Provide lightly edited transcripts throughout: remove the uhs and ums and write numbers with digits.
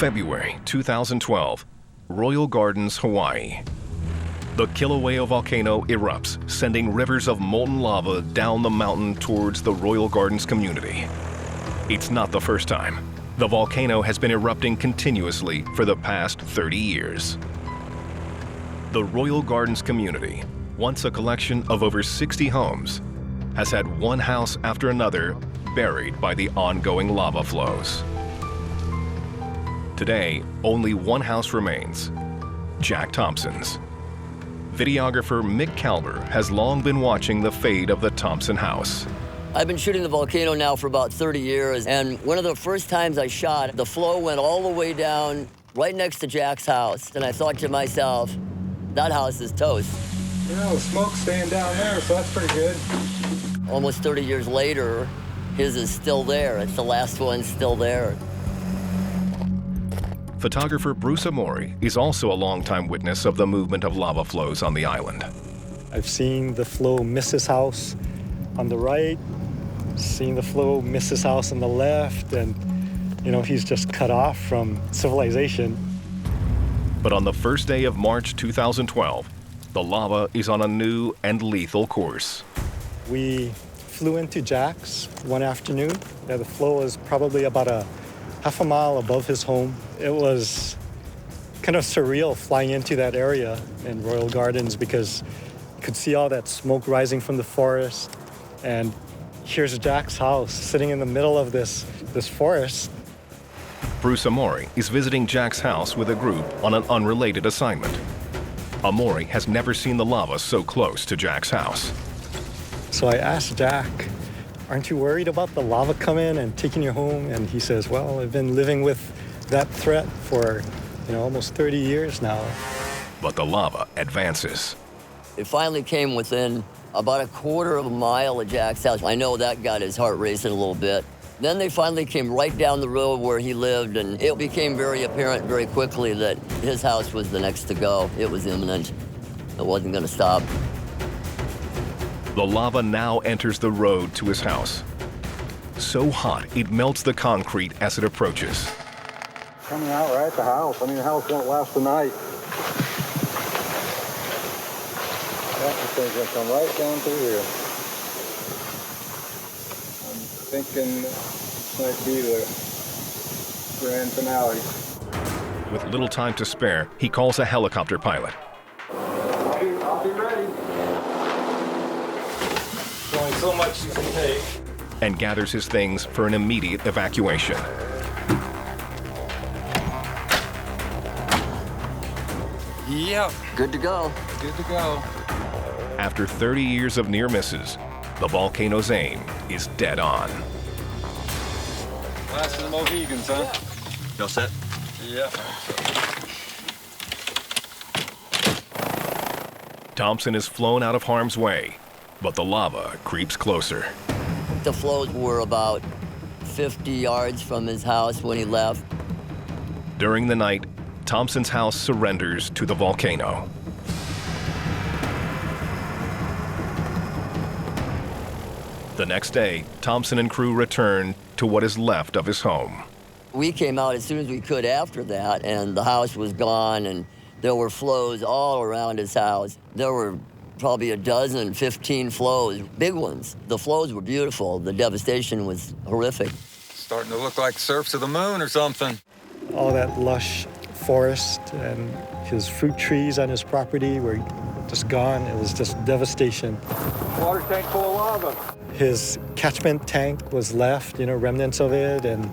February 2012, Royal Gardens, Hawaii. The Kilauea volcano erupts, sending rivers of molten lava down the mountain towards the Royal Gardens community. It's not the first time. The volcano has been erupting continuously for the past 30 years. The Royal Gardens community, once a collection of over 60 homes, has had one house after another buried by the ongoing lava flows. Today, only one house remains, Jack Thompson's. Videographer Mick Kalber has long been watching the fate of the Thompson house. I've been shooting the volcano now for about 30 years, and one of the first times I shot, the flow went all the way down right next to Jack's house, and I thought to myself, that house is toast. You know, smoke's staying down there, so that's pretty good. Almost 30 years later, his is still there. It's the last one still there. Photographer Bruce Amori is also a longtime witness of the movement of lava flows on the island. I've seen the flow miss his house on the right, seen the flow miss his house on the left, and, you know, he's just cut off from civilization. But on the first day of March 2012, the lava is on a new and lethal course. We flew into Jack's one afternoon. Yeah, the flow was probably about a half a mile above his home. It was kind of surreal flying into that area in Royal Gardens because you could see all that smoke rising from the forest. And here's Jack's house sitting in the middle of this forest. Bruce Amori is visiting Jack's house with a group on an unrelated assignment. Amori has never seen the lava so close to Jack's house. So I asked Jack, aren't you worried about the lava coming and taking you home? And he says, well, I've been living with that threat for, almost 30 years now. But the lava advances. It finally came within about a quarter of a mile of Jack's house. I know that got his heart racing a little bit. Then they finally came right down the road where he lived, and it became very apparent very quickly that his house was the next to go. It was imminent. It wasn't going to stop. The lava now enters the road to his house. So hot, it melts the concrete as it approaches. Coming out right at the house. I mean, the house won't last the night. That thing's gonna come right down through here. I'm thinking this might be the grand finale. With little time to spare, he calls a helicopter pilot. I'll be ready. There's only so much you can take. And gathers his things for an immediate evacuation. Yep. Good to go. Good to go. After 30 years of near misses, the volcano's aim is dead on. Last of the Mohegans, huh? You all set? Yeah. Thompson is flown out of harm's way, but the lava creeps closer. The flows were about 50 yards from his house when he left. During the night, Thompson's house surrenders to the volcano. The next day, Thompson and crew return to what is left of his home. We came out as soon as we could after that, and the house was gone, and there were flows all around his house. There were probably 12, 15 flows, big ones. The flows were beautiful. The devastation was horrific. Starting to look like surfs of the moon or something. All that lush forest and his fruit trees on his property were just gone. It was just devastation. Water tank full of lava. His catchment tank was left, remnants of it, and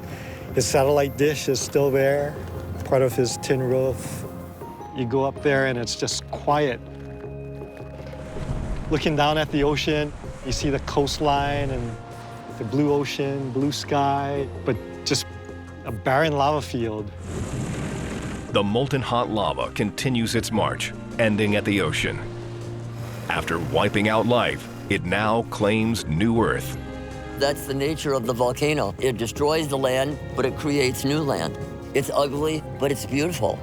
his satellite dish is still there, part of his tin roof. You go up there and it's just quiet. Looking down at the ocean, you see the coastline and the blue ocean, blue sky, but just a barren lava field. The molten hot lava continues its march, ending at the ocean. After wiping out life, it now claims new Earth. That's the nature of the volcano. It destroys the land, but it creates new land. It's ugly, but it's beautiful.